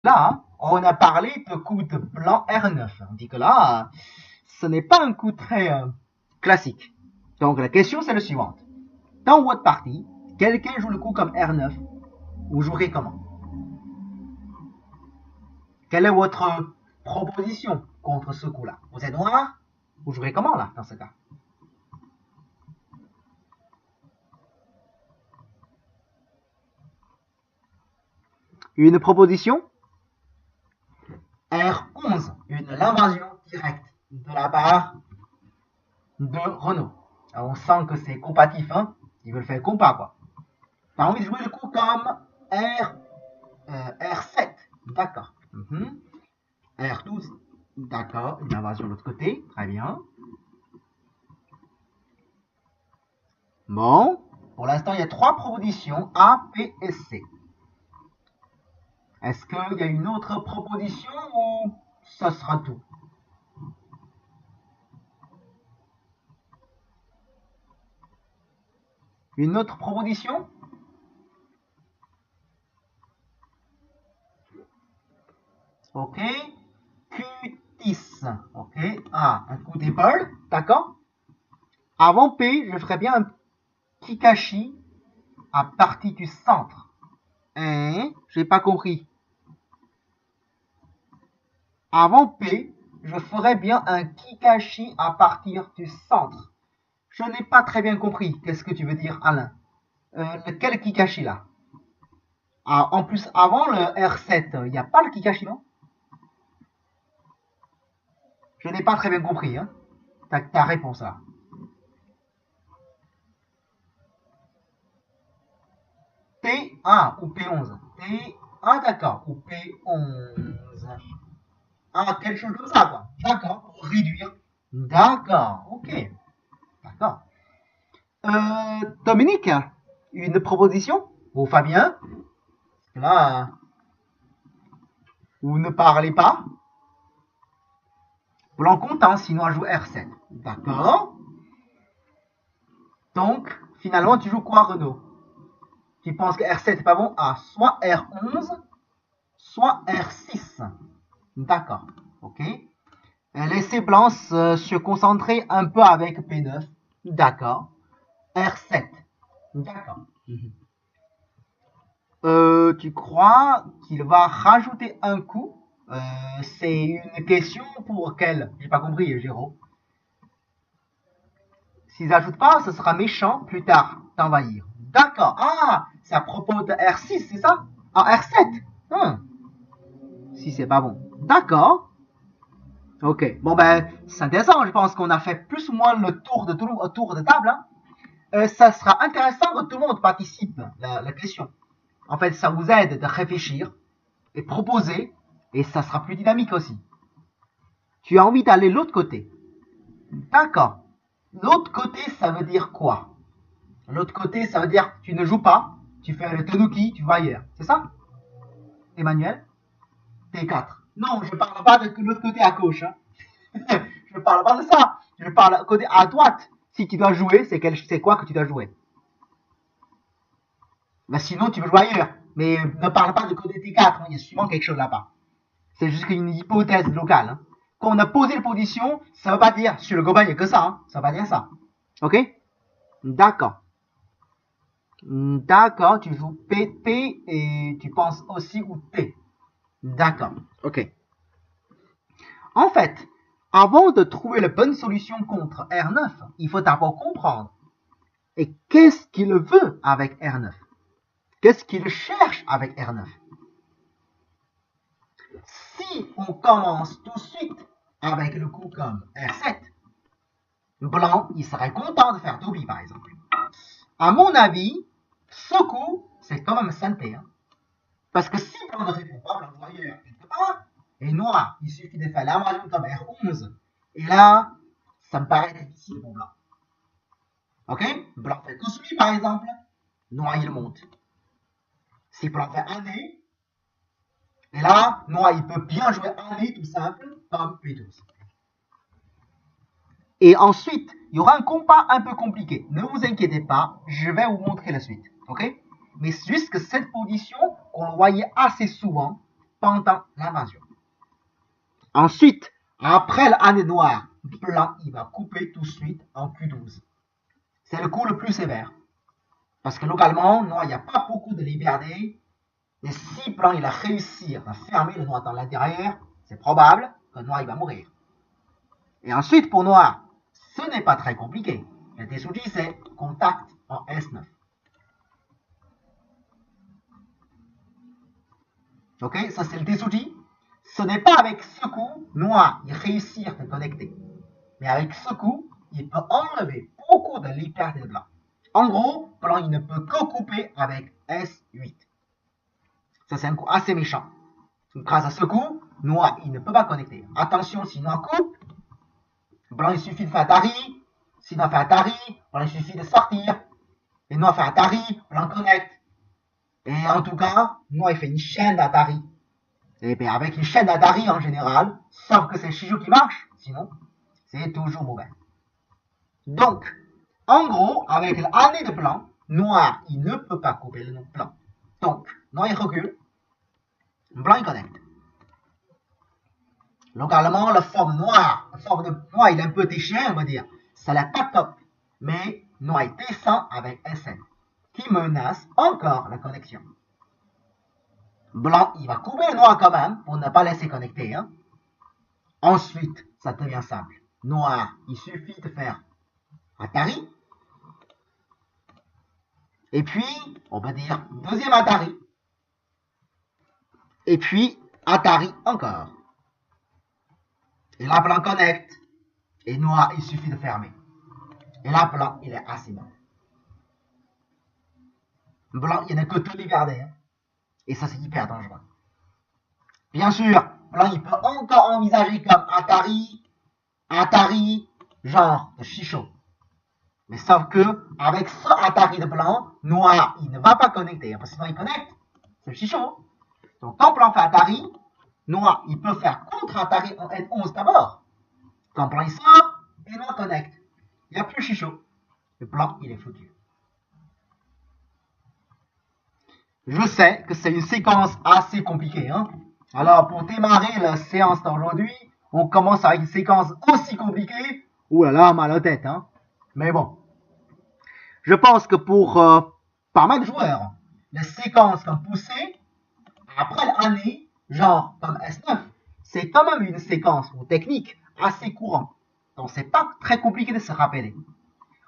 Là, on a parlé de coup de blanc R9. On dit que là, ce n'est pas un coup très classique. Donc la question c'est la suivante. Dans votre partie, quelqu'un joue le coup comme R9, vous jouerez comment? Quelle est votre proposition contre ce coup-là? Vous êtes noir, vous jouerez comment là, dans ce cas? Une proposition? R11, l'invasion directe de la part de Renault. Alors, on sent que c'est compatif, hein? Ils veulent faire compas, quoi. T'as envie de jouer le coup comme R7, d'accord. R12, d'accord, une invasion de l'autre côté, très bien. Bon, pour l'instant, il y a 3 propositions, A, P et C. Est-ce qu'il y a une autre proposition ou ça sera tout? Une autre proposition? Ok. Q10. Ok. Ah, un coup d'épaule. D'accord. Avant P, je ferais bien un Kikashi à partir du centre. Hein? J'ai pas compris. Avant P, je ferais bien un Kikashi à partir du centre. Je n'ai pas très bien compris. Qu'est-ce que tu veux dire, Alain? Quel Kikashi là? Ah, en plus, avant le R7, il n'y a pas le Kikashi, non? Je n'ai pas très bien compris, hein, ta réponse là. T1 ou P11. Ah, d'accord, ou P11. Ah, quelque chose comme ça, quoi. D'accord, pour réduire. D'accord, ok. D'accord. Dominique, une proposition? Ou Fabien? Là, vous ne parlez pas? Blanc content, sinon elle joue R7. D'accord. Donc, finalement, tu joues quoi, Renaud? Tu penses que R7 n'est pas bon? Ah, soit R11, soit R6. D'accord. Ok. Laissez Blanc se concentrer un peu avec P9. D'accord. R7. D'accord. Tu crois qu'il va rajouter un coup? C'est une question pour quelle? J'ai pas compris, Géraud. S'ils n'ajoutent pas, ce sera méchant plus tard d'envahir. D'accord. Ah, c'est à propos de R6, c'est ça? Ah, R7. Si c'est pas bon. D'accord. Ok. Bon ben, c'est intéressant. Je pense qu'on a fait plus ou moins le tour de tout le tour de table. Hein. Ça sera intéressant que tout le monde participe à la question. En fait, ça vous aide de réfléchir et proposer, et ça sera plus dynamique aussi. Tu as envie d'aller de l'autre côté. D'accord. L'autre côté, ça veut dire quoi? L'autre côté, ça veut dire tu ne joues pas, tu fais le tanuki, tu vas ailleurs. C'est ça? Emmanuel? T4. Non, je parle pas de l'autre côté à gauche. Hein. Je parle pas de ça. Je parle côté à droite. Si tu dois jouer, c'est quoi que tu dois jouer? Ben sinon, tu veux jouer ailleurs. Mais ne parle pas de côté T4. Il y a sûrement quelque chose là-bas. C'est juste une hypothèse locale. Hein. Quand on a posé la position, ça ne veut pas dire sur le global, il n'y a que ça. Hein. Ça ne veut pas dire ça. Ok? D'accord. D'accord, tu joues PT et tu penses aussi au T. D'accord. Ok. En fait, avant de trouver la bonne solution contre R9, il faut d'abord comprendre. Et qu'est-ce qu'il veut avec R9? Qu'est-ce qu'il cherche avec R9? Si on commence tout de suite avec le coup comme R7, Blanc, il serait content de faire Toby, par exemple. À mon avis, ce coup, c'est quand même santé. Hein. Parce que si Blanc ne répond pas, Blanc doit ailleurs quelque part. Et Noir, il suffit de faire l'invasion comme R11. Et là, ça me paraît difficile pour Blanc. Ok? Blanc fait Kusumi, par exemple. Noir, il monte. Si Blanc fait un nez, et là, Noir, il peut bien jouer un nez tout simple, comme P12. Et ensuite, il y aura un compas un peu compliqué. Ne vous inquiétez pas, je vais vous montrer la suite. Ok? Mais c'est juste que cette position, qu'on voyait assez souvent, pendant l'invasion. Ensuite, après l'année noire, blanc, il va couper tout de suite en Q12. C'est le coup le plus sévère. Parce que localement, noir, il n'y a pas beaucoup de liberté. Et si blanc, il a réussi à fermer le noir dans l'intérieur, c'est probable que noir, il va mourir. Et ensuite, pour noir, ce n'est pas très compliqué. Le Tesouji, c'est contact en S9. Ok, ça c'est le Tesouji. Ce n'est pas avec ce coup, noir, il réussit à se connecter. Mais avec ce coup, il peut enlever beaucoup de liberté de blanc. En gros, blanc, il ne peut que couper avec S8. Ça, c'est un coup assez méchant. Grâce à ce coup, noir, il ne peut pas connecter. Attention, si noir coupe, blanc, il suffit de faire Atari. Si noir fait Atari, blanc, il suffit de sortir. Et noir fait Atari, blanc connecte. Et en tout cas, noir, il fait une chaîne d'Atari. Et bien, avec une chaîne d'Atari en général, sauf que c'est le Shijou qui marche. Sinon, c'est toujours mauvais. Donc, en gros, avec l'année de blanc, noir, il ne peut pas couper le blanc. Donc, noir, il recule. Blanc, il connecte. Localement, la forme noire, il est un peu déchiré, on va dire. Ça n'est pas top. Mais noir, il descend avec SN, qui menace encore la connexion. Blanc, il va couper le noir quand même, pour ne pas laisser connecter. Hein. Ensuite, ça devient simple. Noir, il suffit de faire Atari. Et puis, on va dire deuxième Atari. Et puis, Atari encore. Et là, blanc connecte. Et noir, il suffit de fermer. Et là, blanc, il est assez mort. Blanc, il n'y en a que tout libéré. Hein. Et ça, c'est hyper dangereux. Bien sûr, blanc, il peut encore envisager comme Atari, genre de Chicho. Mais sauf que, avec ce Atari de blanc, noir, il ne va pas connecter. Parce que sinon, il connecte. C'est le Chicho. Donc, quand blanc fait Atari, noir, il peut faire contre-Atari en N11 d'abord. Quand blanc, il sort, et noir connecte. Il n'y a plus Chicho. Le blanc, il est foutu. Je sais que c'est une séquence assez compliquée. Hein. Alors, pour démarrer la séance d'aujourd'hui, on commence avec une séquence aussi compliquée. Ouh là là, mal à la tête. Hein. Mais bon. Je pense que pour pas mal de joueurs, la séquence comme poussée, après l'année, genre comme S9, c'est quand même une séquence ou technique assez courante. Donc, c'est pas très compliqué de se rappeler.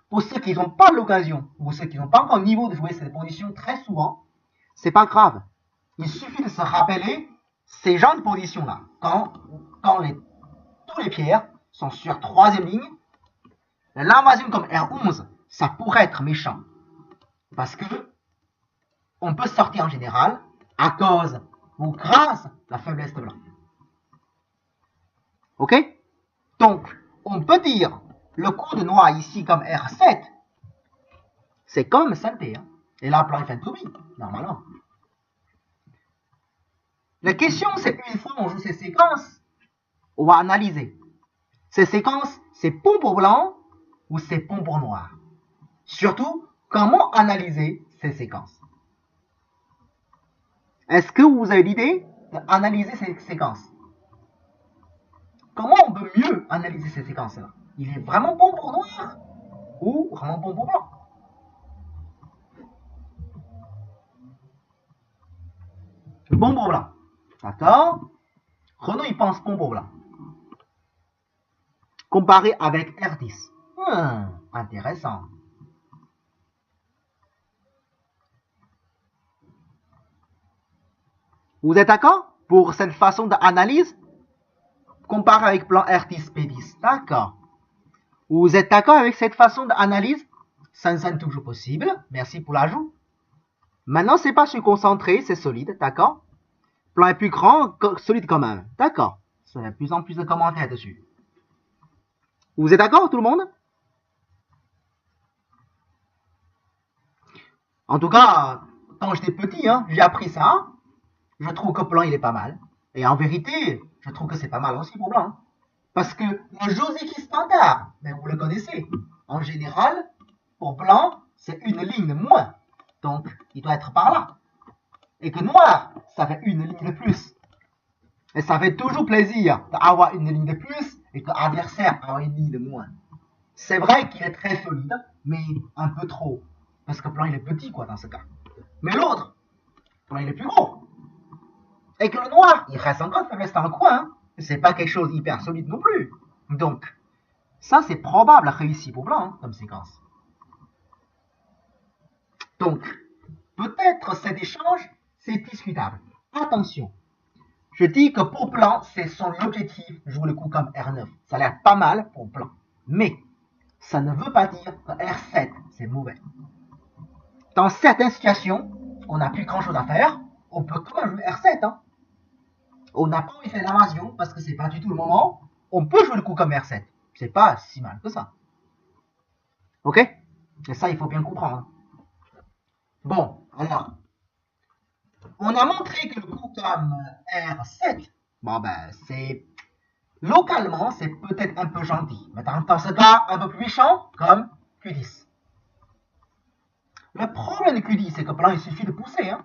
Pour ceux qui n'ont pas l'occasion, ou ceux qui n'ont pas encore le niveau de jouer cette position très souvent, c'est pas grave. Il suffit de se rappeler ces genres de positions-là. Quand tous les pierres sont sur troisième ligne, l'invasion comme R11, ça pourrait être méchant. Parce que on peut sortir en général à cause ou grâce à la faiblesse de blanc. Ok? Donc, on peut dire le coup de noir ici comme R7, c'est comme saleté. Hein? Et là, blanc, il fait tout bien, normalement. La question, c'est une fois on joue ces séquences, on va analyser. Ces séquences, c'est bon pour blanc ou c'est bon pour noir. Surtout, comment analyser ces séquences. Est-ce que vous avez l'idée d'analyser ces séquences? Comment on peut mieux analyser ces séquences-là? Il est vraiment bon pour noir ou vraiment bon pour blanc? Bon pour blanc. D'accord? Renaud, il pense bon pour blanc. Comparé avec R10. Intéressant. Vous êtes d'accord pour cette façon d'analyse? Comparé avec blanc R10, P10. D'accord. Vous êtes d'accord avec cette façon d'analyse? Ça ne semble toujours possible. Merci pour l'ajout. Maintenant, c'est pas se concentrer, c'est solide, d'accord? Blanc est plus grand, solide quand même. D'accord. Ça a de plus en plus de commentaires dessus. Vous êtes d'accord, tout le monde? En tout cas, quand j'étais petit, hein, j'ai appris ça. Je trouve que blanc, il est pas mal. Et en vérité, je trouve que c'est pas mal aussi pour blanc. Parce que le Joseki standard, ben vous le connaissez. En général, pour blanc, c'est une ligne de moins. Donc, il doit être par là. Et que noir, ça fait une ligne de plus. Et ça fait toujours plaisir d'avoir une ligne de plus et que l'adversaire a une ligne de moins. C'est vrai qu'il est très solide, mais un peu trop. Parce que le plan il est petit quoi dans ce cas. Mais l'autre, le plan il est plus gros. Et que le noir, il reste encore de faiblesse dans le coin. Hein. C'est pas quelque chose hyper solide non plus. Donc, ça c'est probable réussi pour blanc hein, comme séquence. Donc, peut-être cet échange, c'est discutable. Attention, je dis que pour blanc, c'est son objectif, jouer le coup comme R9. Ça a l'air pas mal pour blanc. Mais, ça ne veut pas dire que R7, c'est mauvais. Dans certaines situations, on n'a plus grand chose à faire, on peut quand même jouer R7. Hein. On n'a pas envie de faire l'invasion parce que c'est pas du tout le moment. On peut jouer le coup comme R7. C'est pas si mal que ça. Ok? Et ça, il faut bien comprendre. Bon, alors, on a montré que le coup comme R7, bon ben, c'est localement, c'est peut-être un peu gentil. Mais dans ce cas, un peu plus méchant, comme Q10. Le problème de Q10, c'est que blanc, il suffit de pousser. Hein.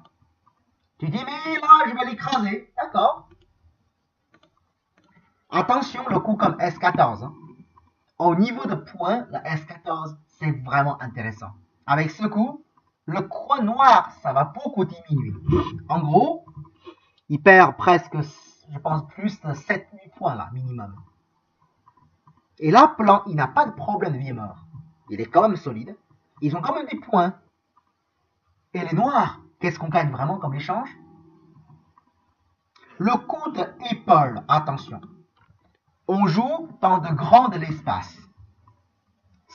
Tu dis, mais là, je vais l'écraser. D'accord. Attention, le coup comme S14. Hein. Au niveau de points, le S14, c'est vraiment intéressant. Avec ce coup, le coin noir, ça va beaucoup diminuer. En gros, il perd presque, je pense, plus de 7-8 points là, minimum. Et là, blanc, il n'a pas de problème de vie mort. Il est quand même solide. Ils ont quand même des points. Et les noirs, qu'est-ce qu'on gagne vraiment comme échange? Le coup de épaule, attention. On joue dans de grandes l'espace.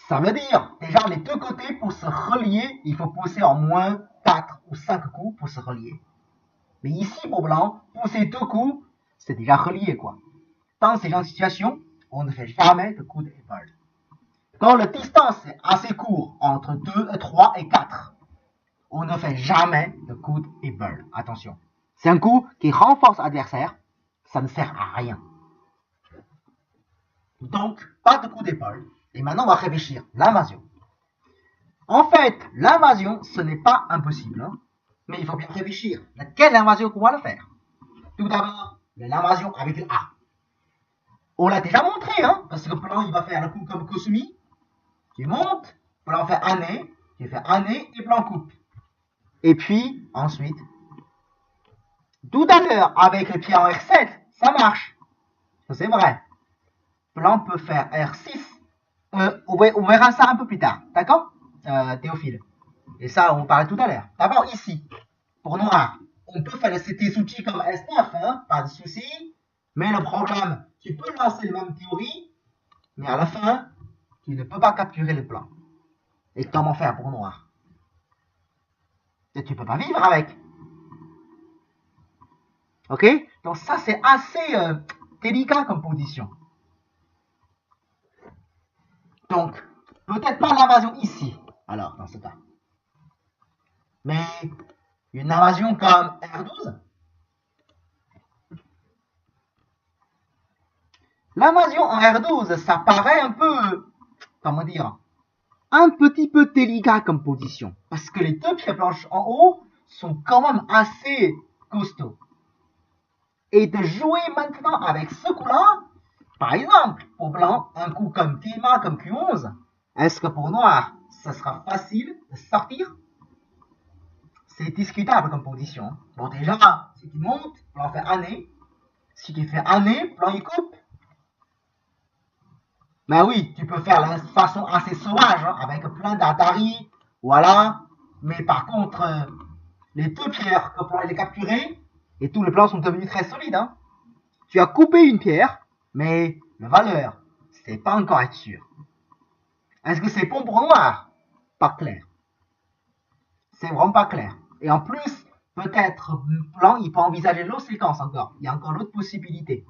Ça veut dire, déjà, les deux côtés, pour se relier, il faut pousser en moins 4 ou 5 coups pour se relier. Mais ici, pour blanc, pousser 2 coups, c'est déjà relié, quoi. Dans ces genres de situations, on ne fait jamais de coup d'épaule. Quand la distance est assez courte, entre 2, 3 et 4, on ne fait jamais de coup d'épaule. Attention. C'est un coup qui renforce l'adversaire, ça ne sert à rien. Donc, pas de coup d'épaule. Et maintenant, on va réfléchir. L'invasion. En fait, l'invasion, ce n'est pas impossible. Hein, mais il faut bien réfléchir. Quelle invasion qu'on va le faire? Tout d'abord, l'invasion avec le A. On l'a déjà montré, hein, parce que blanc, il va faire le coup comme Kosumi, qui monte, blanc fait un nez, qui fait un nez, et blanc coupe. Et puis, ensuite, tout à l'heure, avec les pieds en R7, ça marche. C'est vrai. Blanc peut faire R6. On verra ça un peu plus tard, d'accord, Théophile? Et ça, on parlait tout à l'heure. D'abord, ici, pour noir, on peut faire des outils comme S9, hein, pas de souci. Mais le problème, tu peux lancer les mêmes théories, mais à la fin, tu ne peux pas capturer le plan. Et comment faire pour noir? Et tu ne peux pas vivre avec. Ok? Donc ça, c'est assez délicat comme position. Donc, peut-être pas l'invasion ici, alors, dans ce cas. Mais une invasion comme R12. L'invasion en R12, ça paraît un peu, comment dire, un petit peu délicat comme position. Parce que les deux pieds blanches en haut sont quand même assez costauds. Et de jouer maintenant avec ce coup-là, par exemple, pour blanc, un coup comme Kima, comme Q11, est-ce que pour noir, ça sera facile de sortir? C'est discutable comme position. Bon, déjà, si tu montes, blanc fait un nez. Si tu fais un nez, blanc il coupe. Ben oui, tu peux faire de façon assez sauvage, hein, avec plein d'Atari, voilà. Mais par contre, les deux pierres que blanc il est capturé, et tous les plans sont devenus très solides. Hein. Tu as coupé une pierre, mais la valeur, c'est pas encore être sûr. Est-ce que c'est bon pour noir? Pas clair. C'est vraiment pas clair. Et en plus, peut-être blanc, il peut envisager l'autre séquence encore. Il y a encore l'autre possibilité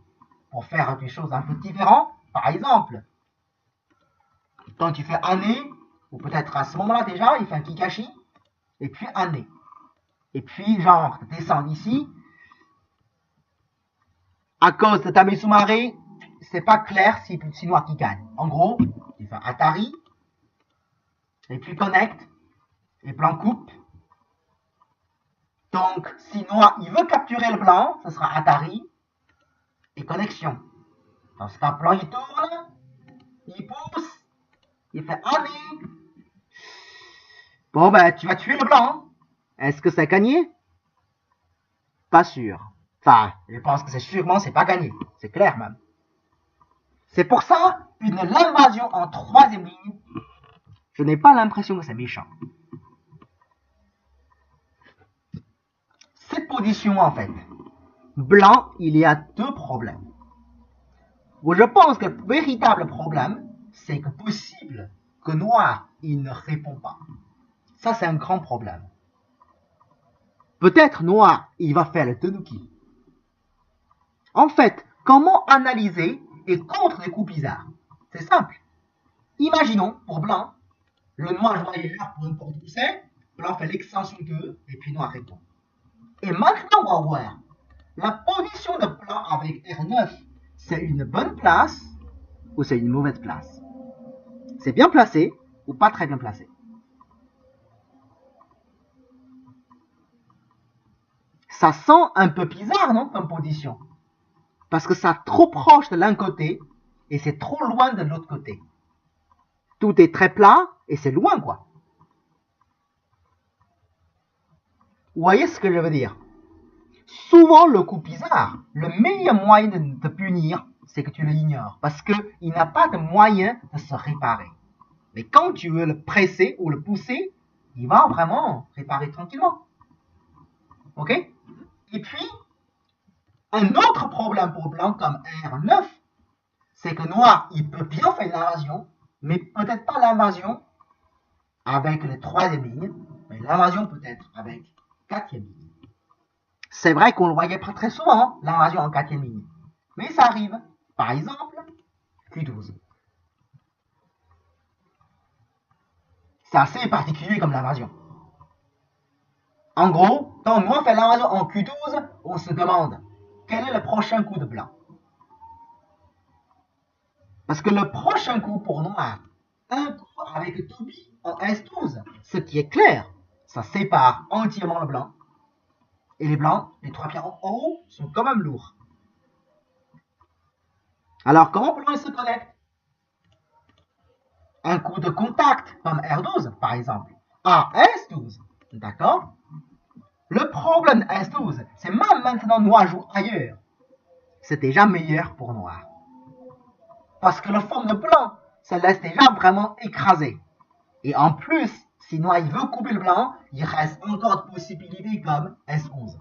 pour faire des choses un peu différentes. Par exemple, quand tu fais un nez, ou peut-être à ce moment-là déjà, il fait un Kikashi, et puis un nez. Et puis, genre, descendre ici. À cause de Tamesumare, c'est pas clair si c'est noir qui gagne. En gros, il fait Atari, et puis connect, et blanc coupe. Donc, si noir, il veut capturer le blanc, ce sera Atari. et connexion. Dans ce cas, blanc, il tourne, il pousse, il fait aller. Bon, ben, tu vas tuer le blanc. Est-ce que c'est gagné? Pas sûr. Enfin, je pense que c'est pas gagné. C'est clair même. C'est pour ça, l'invasion en troisième ligne, je n'ai pas l'impression que c'est méchant. Cette position, en fait, blanc, il y a deux problèmes. Je pense que le véritable problème, c'est que possible que noir, il ne répond pas. Ça, c'est un grand problème. Peut-être noir, il va faire le tenuki. En fait, comment analyser et contre les coups bizarres? C'est simple. Imaginons, pour blanc, le noir joue ailleurs pour une porte poussée, blanc fait l'extension 2, et puis noir répond. Et maintenant, on va voir. La position de blanc avec R9, c'est une bonne place ou c'est une mauvaise place? C'est bien placé ou pas très bien placé? Ça sent un peu bizarre, non, comme position? Parce que ça trop proche de l'un côté et c'est trop loin de l'autre côté. Tout est très plat et c'est loin, quoi. Vous voyez ce que je veux dire? Souvent, le coup bizarre, le meilleur moyen de te punir, c'est que tu l'ignores. Parce qu'il n'a pas de moyen de se réparer. Mais quand tu veux le presser ou le pousser, il va vraiment réparer tranquillement. Ok? Et puis, un autre problème pour blanc comme R9, c'est que noir, il peut bien faire l'invasion, mais peut-être pas l'invasion avec les troisième ligne, mais l'invasion peut-être avec quatrième ligne. C'est vrai qu'on le voyait pas très souvent, l'invasion en quatrième ligne. Mais ça arrive. Par exemple, Q12. C'est assez particulier comme l'invasion. En gros, quand on fait l'invasion en Q12, on se demande quel est le prochain coup de blanc. Parce que le prochain coup pour noir, un coup avec Toby en S12, ce qui est clair, ça sépare entièrement le blanc. Et les blancs, les trois pierres en haut, sont quand même lourds. Alors, comment blanc se connecte? Un coup de contact, comme R12, par exemple, à S12. D'accord? Le problème de S12, c'est même maintenant noir joue ailleurs. C'est déjà meilleur pour noir. Parce que la forme de blanc, ça laisse déjà vraiment écrasé. Et en plus, si noir il veut couper le blanc, il reste encore de possibilités comme S11.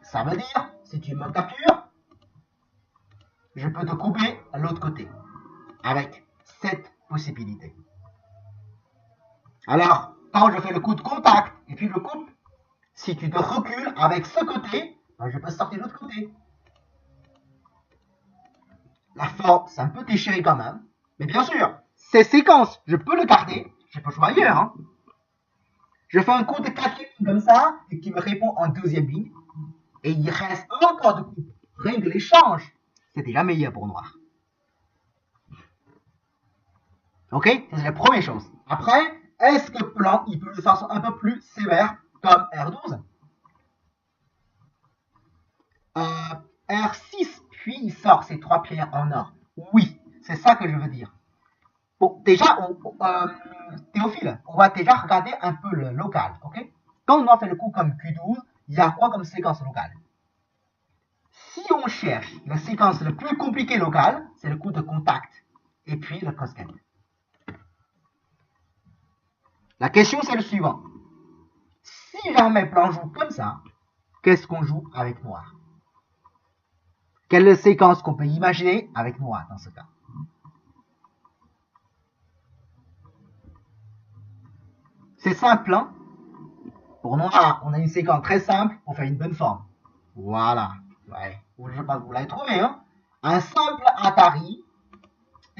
Ça veut dire, si tu me captures, je peux te couper à l'autre côté. Avec cette possibilité. Alors, quand je fais le coup de contact et puis je coupe, si tu te recules avec ce côté, ben je peux sortir de l'autre côté. La forme, c'est un peu déchiré quand même. Mais bien sûr, ces séquences, je peux le garder. Je peux jouer ailleurs. Hein. Je fais un coup de quatrième comme ça, et qui me répond en deuxième ligne. Et il reste encore de coups. Rien que l'échange, c'est déjà meilleur pour noir. Ok? C'est la première chose. Après, est-ce que blanc, il peut de façon un peu plus sévère, comme R12 R6, puis il sort ses trois pierres en or. Oui, c'est ça que je veux dire. Bon, déjà, Théophile, on va déjà regarder un peu le local, ok? Quand on a fait le coup comme Q12, il y a quoi comme séquence locale? Si on cherche la séquence la plus compliquée locale, c'est le coup de contact, et puis le cascade. La question, c'est le suivant. Si jamais blanc joue comme ça, qu'est-ce qu'on joue avec noir? Quelle est la séquence qu'on peut imaginer avec noir dans ce cas? C'est simple, hein? Pour noir, on a une séquence très simple pour faire une bonne forme. Voilà. Ouais. Je sais pas, vous l'avez trouvé, hein? Un simple Atari,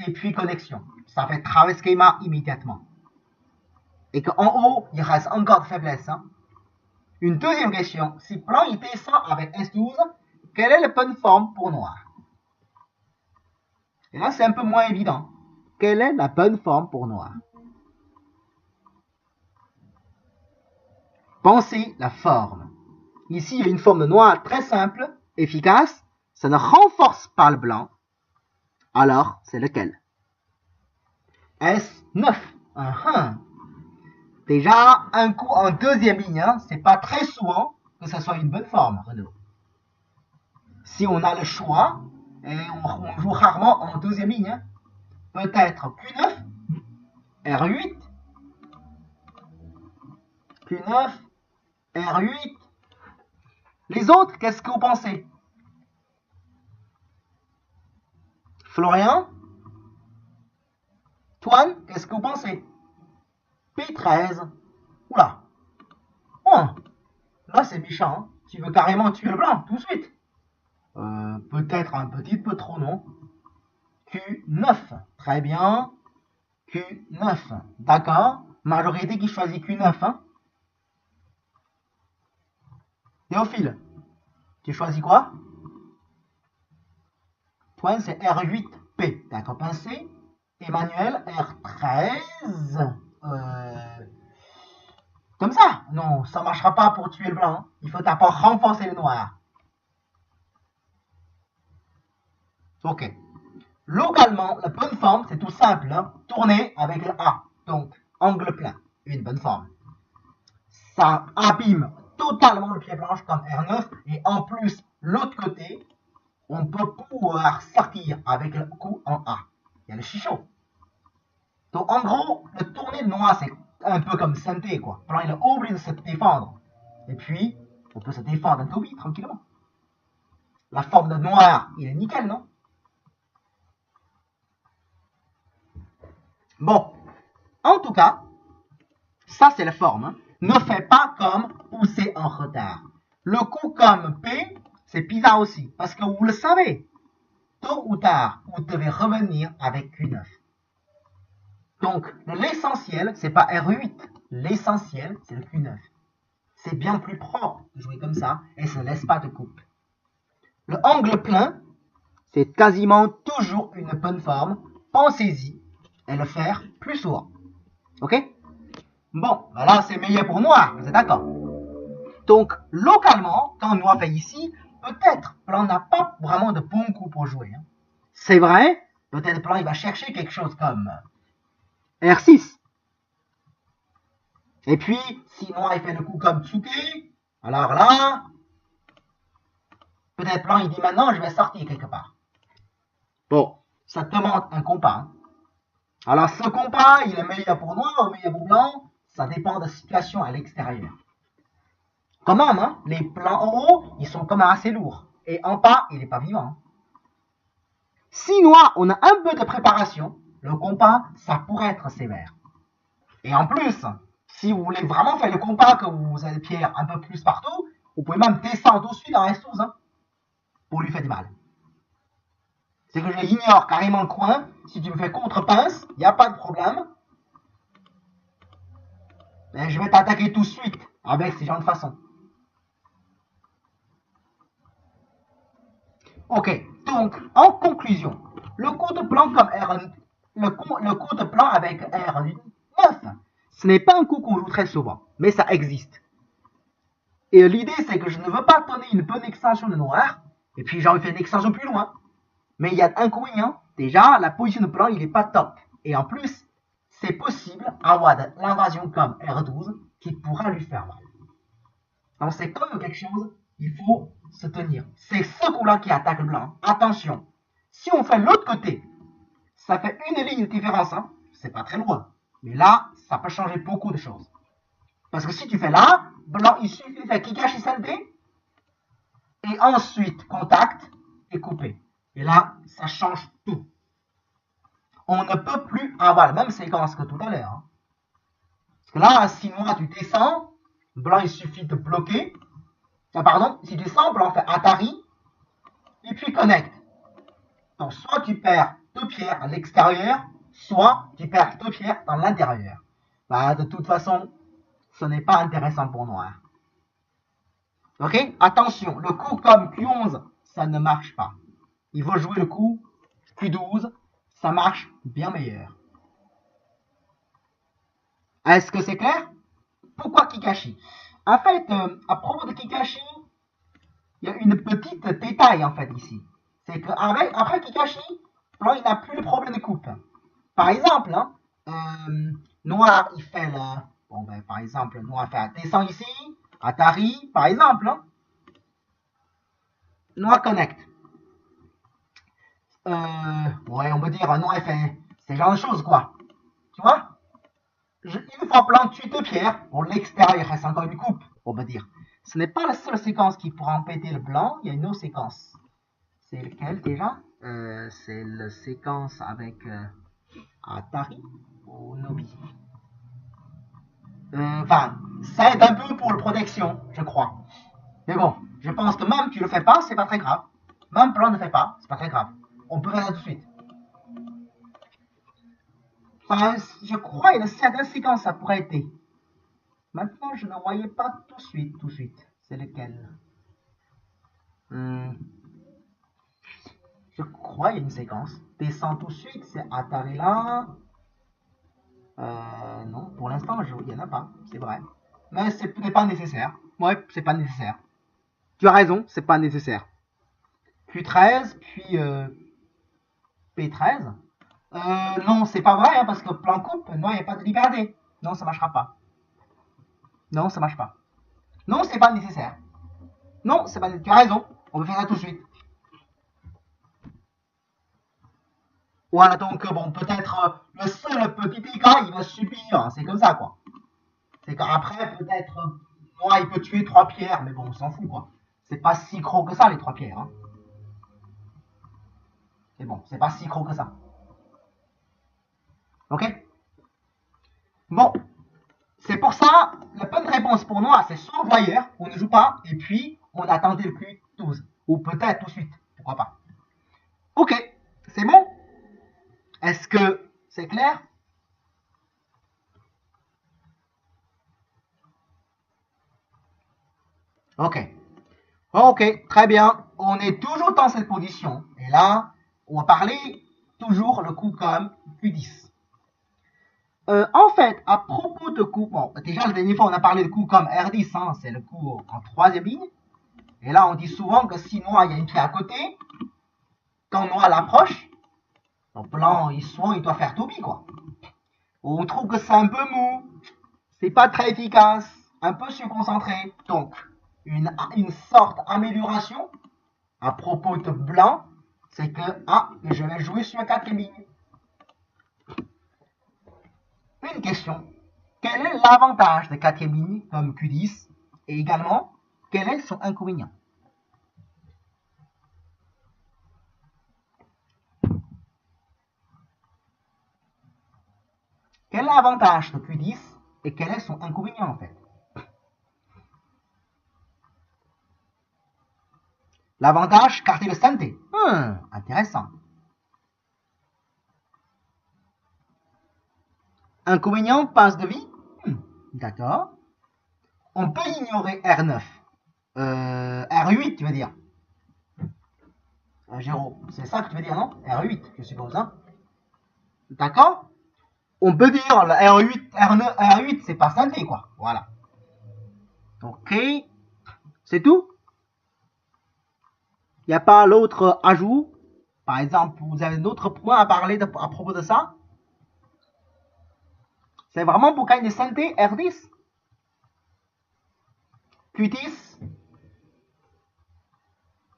et puis connexion. Ça fait travailler schéma immédiatement. Et qu'en haut, il reste encore de faiblesse. Hein? Une deuxième question. Si blanc il descend avec S12, quelle est la bonne forme pour noir? Et là, c'est un peu moins évident. Quelle est la bonne forme pour noir? Pensez la forme. Ici, il y a une forme de noir très simple, efficace. ça ne renforce pas le blanc, alors c'est lequel? Est-ce 9? Déjà, un coup en deuxième ligne, hein, c'est pas très souvent que ça soit une bonne forme, Renaud. Si on a le choix, et on joue rarement en deuxième ligne, hein, peut-être Q9, R8, Q9, R8. Les autres, qu'est-ce que vous pensez? Florian? Toine, qu'est-ce que vous pensez? P13. Oula. Oh, là c'est méchant. Hein. Tu veux carrément tuer le blanc tout de suite. Peut-être un petit peu trop, non? Q9. Très bien. Q9. D'accord. Majorité qui choisit Q9. Hein? Théophile, tu choisis quoi? Toi, c'est R8P. D'accord, pincé. Emmanuel, R13. Comme ça. Non, ça ne marchera pas pour tuer le blanc. Hein. Il faut d'abord renforcer le noir. Ok. Localement, la bonne forme, c'est tout simple. Hein. Tourner avec le A. Donc, angle plein. Une bonne forme. Ça abîme totalement le pied blanche comme R9. Et en plus, l'autre côté, on peut pouvoir sortir avec le coup en A. Il y a le chichot. Donc, en gros, le tourner de noir, c'est un peu comme synthé, quoi. Alors, il est obligé de se défendre. Et puis, on peut se défendre un toby, tranquillement. La forme de noir, il est nickel, non? Bon. En tout cas, ça, c'est la forme. Hein. Ne fais pas comme pousser en retard. Le coup comme P, c'est bizarre aussi. Parce que vous le savez, tôt ou tard, vous devez revenir avec Q9. Donc, l'essentiel, c'est pas R8. L'essentiel, c'est le Q9. C'est bien plus propre de jouer comme ça et ça ne laisse pas de coupe. Le angle plein, c'est quasiment toujours une bonne forme. Pensez-y et le faire plus souvent. Ok? Bon, là, c'est meilleur pour noir, vous êtes d'accord? Donc, localement, quand noir fait ici, peut-être blanc n'a pas vraiment de bon coup pour jouer. Hein. C'est vrai, peut-être blanc il va chercher quelque chose comme R6. Et puis, si noir il fait le coup comme Tsuke, alors là, peut-être blanc il dit maintenant je vais sortir quelque part. Bon, ça demande un compas. Hein. Alors ce compas, il est meilleur pour noir ou meilleur pour blanc, ça dépend de la situation à l'extérieur. Quand même, hein, les plans en haut, ils sont quand même assez lourds. Et en bas, il n'est pas vivant. Si noir, on a un peu de préparation, le compas, ça pourrait être sévère. Et en plus, si vous voulez vraiment faire le compas, que vous avez pierre un peu plus partout, vous pouvez même descendre au-dessus dans S12 hein, pour lui faire du mal. C'est que je ignore carrément le coin. Si tu me fais contre-pince, il n'y a pas de problème. Mais je vais t'attaquer tout de suite avec ces gens de façon. Ok, donc en conclusion, le coup de plan comme R, le coup de plan avec R9, ce n'est pas un coup qu'on joue très souvent, mais ça existe. Et l'idée c'est que je ne veux pas donner une bonne extension de noir, et puis j'ai envie de faire une extension plus loin. Mais il y a un inconvénient, déjà la position de plan il n'est pas top. Et en plus, c'est possible d'avoir de l'invasion comme R12 qui pourra lui faire mal. Donc c'est comme quelque chose, il faut se tenir. C'est ce coup-là qui attaque le blanc. Attention, si on fait l'autre côté, ça fait une ligne de différence. Hein. C'est pas très loin. Mais là, ça peut changer beaucoup de choses. Parce que si tu fais là, blanc, il suffit de faire Kikashi Sente, et ensuite contact et couper. Et là, ça change tout. On ne peut plus avoir la même séquence que tout à l'heure. Hein. Parce que là, si moi tu descends, blanc il suffit de bloquer. Ah, pardon, si tu descends, blanc fait Atari, et puis connecte. Donc soit tu perds 2 pierres à l'extérieur, soit tu perds 2 pierres dans l'intérieur. Bah, de toute façon, ce n'est pas intéressant pour noir. Ok? Attention, le coup comme Q11, ça ne marche pas. Il faut jouer le coup Q12, ça marche bien meilleur. Est-ce que c'est clair? Pourquoi Kikashi? En fait, à propos de Kikashi, il y a une petite détail en fait ici. C'est qu'après Kikashi, blanc, il n'a plus le problème de coupe. Par exemple, hein, noir, il fait le... Bon, ben, par exemple, noir fait descend ici, Atari, par exemple, hein, noir connect. Ouais, on peut dire, noir fait ce genre de choses, quoi. Tu vois? Une fois blanc tue deux pierres, pour l'extérieur, il reste encore une coupe, on peut dire. Ce n'est pas la seule séquence qui pourra empêter le blanc, il y a une autre séquence. C'est lequel déjà? C'est la séquence avec Atari ou Nobi. Enfin, ça aide un peu pour la protection, je crois. Mais bon, je pense que même tu le fais pas, c'est pas très grave. Même blanc ne fait pas, c'est pas très grave. On peut faire ça tout de suite. Enfin, je crois qu'il y a certaines séquences, ça pourrait être. Maintenant, je ne voyais pas tout de suite. C'est lequel? Je crois qu'il y a une séquence. Descends tout de suite, c'est Atari là. Non, pour l'instant, il n'y en a pas, c'est vrai. Mais ce n'est pas nécessaire. Ouais, c'est pas nécessaire. Tu as raison, c'est pas nécessaire. Q13, puis P13. Non, c'est pas vrai, hein, parce que plan coupe, non, il n'y a pas de liberté. Non, ça marchera pas. Non, ça marche pas. Non, c'est pas nécessaire. Non, c'est pas nécessaire. Tu as raison, on peut faire ça tout de suite. Voilà, donc bon, peut-être le seul petit dégât, il va subir, hein, c'est comme ça, quoi. C'est qu'après, peut-être, moi, il peut tuer 3 pierres, mais bon, on s'en fout, quoi. C'est pas si gros que ça, les 3 pierres, hein. C'est bon, c'est pas si gros que ça. Ok? Bon, c'est pour ça, la bonne réponse pour moi, c'est soit voyeur, on ne joue pas, et puis on attend le Q12. Ou peut-être tout de suite, pourquoi pas. Ok, c'est bon? Est-ce que c'est clair? Ok. Ok, très bien. On est toujours dans cette position. Et là, on va parler toujours le coup comme Q10. En fait, à propos de coup, bon, déjà la dernière fois on a parlé de coup comme R10, hein, c'est le coup en troisième ligne. Et là on dit souvent que si noir il y a une pierre à côté, quand noir l'approche, donc blanc il doit faire Toby quoi. On trouve que c'est un peu mou, c'est pas très efficace, un peu surconcentré. Donc une sorte d'amélioration à propos de blanc, c'est que je vais jouer sur la quatrième ligne. Une question. Quel est l'avantage de quatrième ligne comme Q10 et également quel est son inconvénient? Quel est l'avantage de Q10 et quel est son inconvénient en fait? L'avantage, quartier de santé. Intéressant. Inconvénient, passe de vie. D'accord. On peut ignorer R9. R8, tu veux dire. Géraud, c'est ça que tu veux dire, non? R8, je suppose, hein? D'accord? On peut dire le R8, R9, R8, c'est pas santé, quoi. Voilà. Ok. C'est tout? Il n'y a pas l'autre ajout? Par exemple, vous avez d'autres points à parler à propos de ça? C'est vraiment pour gagner de santé, R10? Q10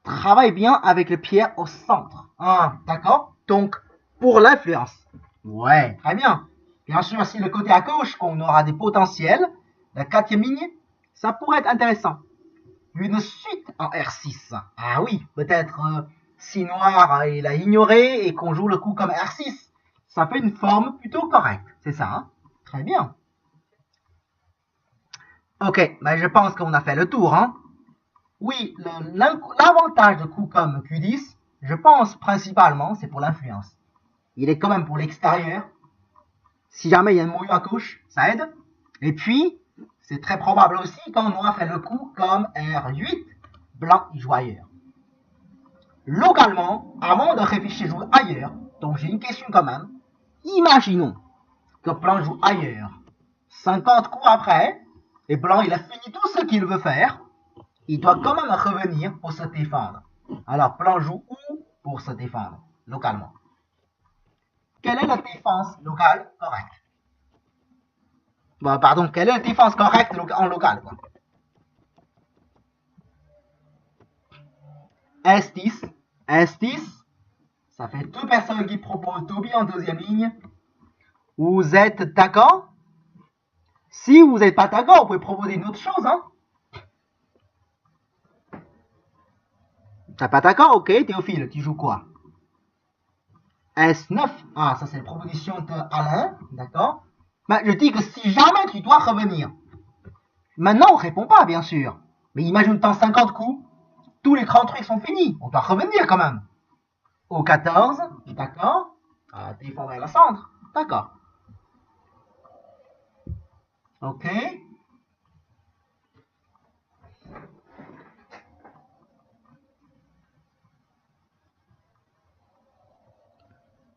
travaille bien avec les pierres au centre. D'accord? Donc, pour l'influence. Ouais, très bien. Bien sûr, si le côté à gauche, qu'on aura des potentiels, la quatrième ligne, ça pourrait être intéressant. Une suite en R6. Ah oui, peut-être si noir il a ignoré et qu'on joue le coup comme R6. Ça fait une forme plutôt correcte. C'est ça, hein? Très bien. Ok, ben je pense qu'on a fait le tour, hein? Oui, l'avantage de coups comme Q10, je pense principalement, c'est pour l'influence. Il est quand même pour l'extérieur. Si jamais il y a une mouille à gauche, ça aide. Et puis, c'est très probable aussi quand noir fait le coup comme R8, blanc il joue ailleurs. Localement, avant de réfléchir jouer ailleurs, donc j'ai une question quand même. Imaginons que blanc joue ailleurs. 50 coups après, et blanc il a fini tout ce qu'il veut faire. Il doit quand même revenir pour se défendre. Alors, blanc joue où? pour se défendre localement. Quelle est la défense locale correcte? Bon, pardon, quelle est la défense correcte en local, quoi? S10, S10, ça fait deux personnes qui proposent Toby en deuxième ligne. Vous êtes d'accord? Si vous n'êtes pas d'accord, vous pouvez proposer une autre chose, hein? T'as pas d'accord? Ok, Théophile, tu joues quoi? S9. Ah, ça c'est la proposition d'Alain, d'accord? Ben, je dis que si jamais tu dois revenir, maintenant on répond pas, bien sûr. Mais imagine t'en 50 coups, tous les grands trucs sont finis. On doit revenir quand même. Au 14, d'accord? À défendre vers le centre, d'accord. Ok.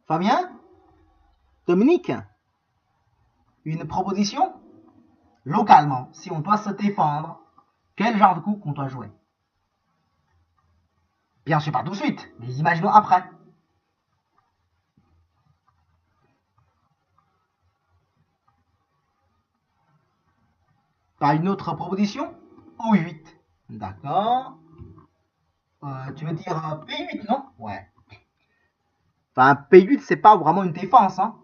Fabien? Dominique? Une proposition? Localement, si on doit se défendre, quel genre de coup qu'on doit jouer? Bien sûr, pas tout de suite, mais imaginons après. Pas une autre proposition? O8. D'accord. Tu veux dire P8, non? Ouais. Enfin, P8, c'est pas vraiment une défense, hein.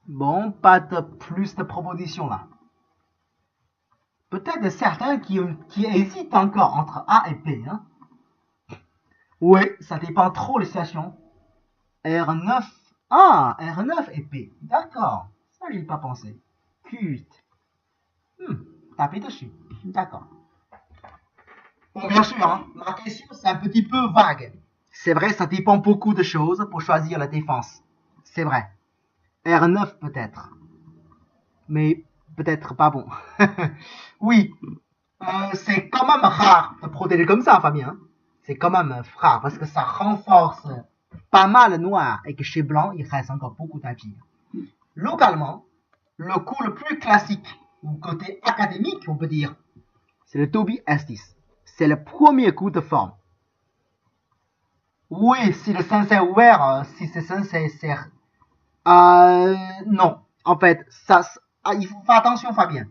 Bon, pas de plus de propositions là. Peut-être certains qui hésitent encore entre A et P, hein. Ouais, ça dépend trop de la situation. R9. Ah, R9 et P. D'accord. Ça, j'y ai pas pensé. Q8. Taper dessus. D'accord. Bon, bien sûr, hein, la question, c'est un petit peu vague. C'est vrai, ça dépend beaucoup de choses pour choisir la défense. C'est vrai. R9 peut-être. Mais peut-être pas bon. Oui, c'est quand même rare de protéger comme ça, Fabien. Hein. C'est quand même rare parce que ça renforce pas mal le noir et que chez blanc, il reste encore beaucoup d'empire. Localement, le coup le plus classique, ou côté académique, on peut dire, c'est le Toby S10. C'est le premier coup de forme. Oui, si le sens est ouvert, si c'est sincère. Non. En fait, ça, il faut faire attention, Fabien.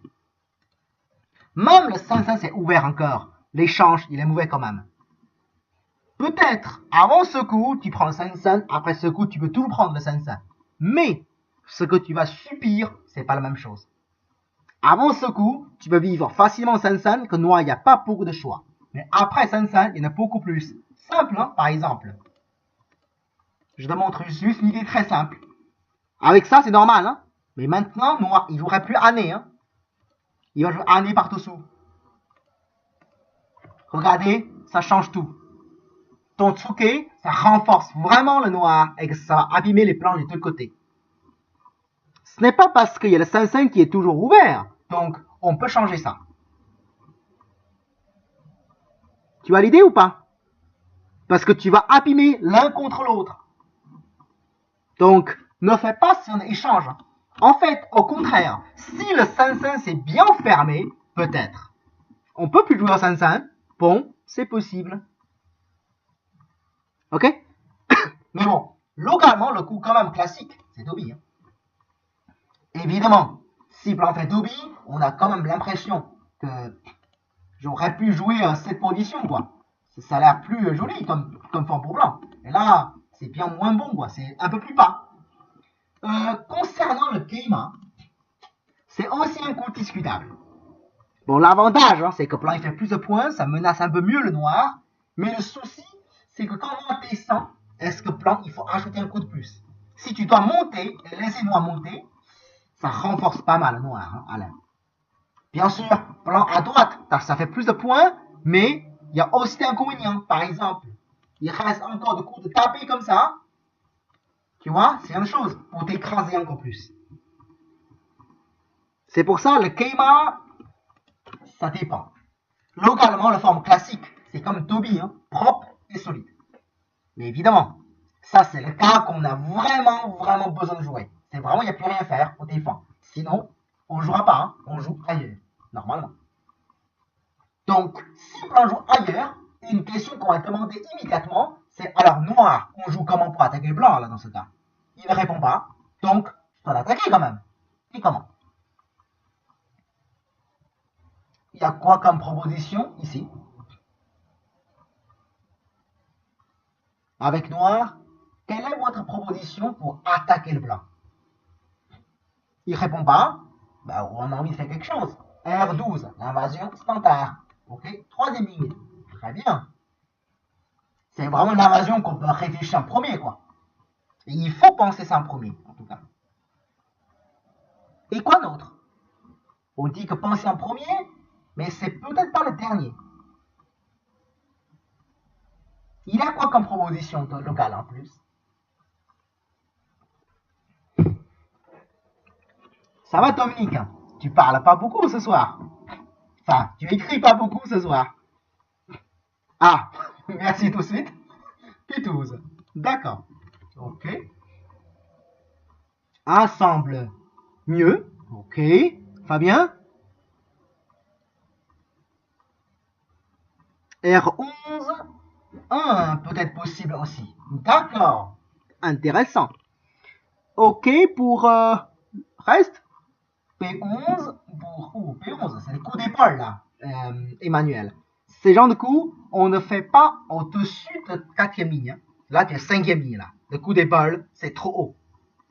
Même le sens est ouvert encore. L'échange, il est mauvais quand même. Peut-être, avant ce coup, tu prends le Sansan, après ce coup, tu peux tout prendre le Sansan. Mais, ce que tu vas subir, c'est pas la même chose. Avant ce coup, tu peux vivre facilement Sansan, que noir, il n'y a pas beaucoup de choix. Mais après Sansan, il y en a beaucoup plus. Simple, hein, par exemple. Je te montre juste une idée très simple. Avec ça, c'est normal, hein. Mais maintenant, noir, il jouerait plus année, hein. Il va jouer année par-dessous. Regardez, ça change tout. Ton Tsuke, ça renforce vraiment le noir et que ça va abîmer les planches des deux côtés. Ce n'est pas parce qu'il y a le 5-5 qui est toujours ouvert, donc on peut changer ça. Tu as l'idée ou pas? Parce que tu vas abîmer l'un contre l'autre. Donc, ne fais pas si on échange. En fait, au contraire, si le 5-5 c'est bien fermé, peut-être. On peut plus jouer au 5-5. Bon, c'est possible. Ok? Mais bon, localement, le coup quand même classique, c'est Toby. Hein. Évidemment, si blanc fait Toby, on a quand même l'impression que j'aurais pu jouer cette position, quoi. Ça a l'air plus joli comme forme pour blanc. Et là, c'est bien moins bon, quoi. C'est un peu plus bas. Concernant le Keima, c'est aussi un coup discutable. Bon, l'avantage, hein, c'est que blanc il fait plus de points, ça menace un peu mieux le noir. Mais le souci, c'est que quand on descend, est-ce que blanc, il faut ajouter un coup de plus? Si tu dois monter et laisser noir monter, ça renforce pas mal le noir, hein, Alain. Bien sûr, blanc à droite, ça fait plus de points, mais il y a aussi des inconvénients. Par exemple, il reste encore de coups de taper comme ça. Tu vois, c'est une chose pour t'écraser encore plus. C'est pour ça, le Keima, ça dépend. Localement, la forme classique, c'est comme Toby, hein, propre et solide. Mais évidemment, ça c'est le cas qu'on a vraiment besoin de jouer. C'est vraiment, il n'y a plus rien à faire, on défend. Sinon, on ne jouera pas, hein, on joue ailleurs, normalement. Donc, si blanc joue ailleurs, une question qu'on va demander immédiatement, c'est alors noir, on joue comment pour attaquer le blanc là dans ce cas? Il ne répond pas, donc je dois l'attaquer quand même. Et comment? Il y a quoi comme proposition ici? Avec noir, quelle est votre proposition pour attaquer le blanc? Il répond pas, ben, on a envie de faire quelque chose. R12, l'invasion standard. Ok, troisième ligne. Très bien. C'est vraiment l'invasion qu'on peut réfléchir en premier, quoi. Et il faut penser ça en premier, en tout cas. Et quoi d'autre? On dit que penser en premier, mais c'est peut-être pas le dernier. Il a quoi comme proposition locale en plus? Ça va Dominique? Tu parles pas beaucoup ce soir. Enfin, tu écris pas beaucoup ce soir. Ah, merci tout de suite. P12. D'accord. Ok. Ensemble. Mieux. Ok. Fabien? R11. Peut-être possible aussi. D'accord. Intéressant. Ok pour reste. P11 pour P11, c'est le coup d'épaule là, Emmanuel. Ces genres de coups, on ne fait pas au-dessus de 4e ligne. Là, tu es 5e ligne là. Le coup d'épaule, c'est trop haut.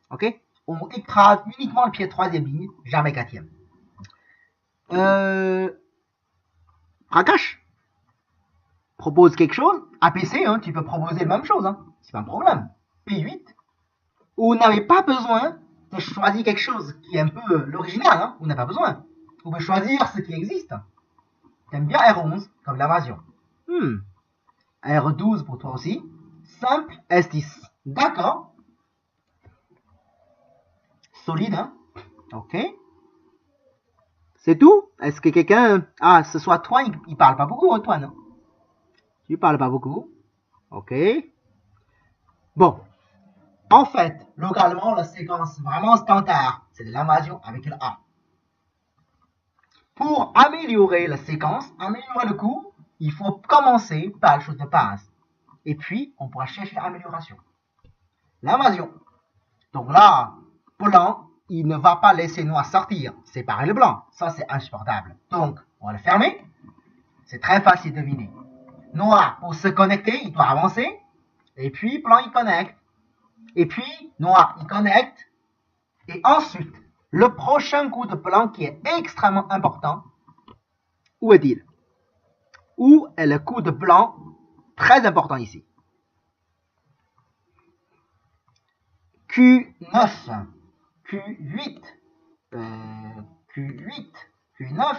Ok? On écrase uniquement le pied de 3e ligne, jamais 4e. Prakash propose quelque chose. APC, hein, tu peux proposer la même chose, hein. C'est pas un problème. P8. Vous n'avez pas besoin de choisir quelque chose qui est un peu l'original, hein. Vous n'avez pas besoin. Vous pouvez choisir ce qui existe. T'aimes bien R11 comme l'invasion. R12 pour toi aussi. Simple S10. D'accord. Solide, hein. Ok. C'est tout? Est-ce que quelqu'un... Ah, ce soit toi, il parle pas beaucoup, toi, non? Tu parles pas beaucoup. Ok. Bon. En fait, localement, la séquence vraiment standard, c'est de l'invasion avec le A. Pour améliorer la séquence, améliorer le coup, il faut commencer par la chose de base. Et puis, on pourra chercher l'amélioration. L'invasion. Donc là, blanc, il ne va pas laisser noir sortir. Séparer le blanc. Ça, c'est insupportable. Donc, on va le fermer. C'est très facile de deviner. Noir, pour se connecter, il doit avancer. Et puis, blanc, il connecte. Et puis, noir, il connecte. Et ensuite, le prochain coup de blanc qui est extrêmement important, où est-il? Où est le coup de blanc très important ici? Q9, Q8, Q8, Q9,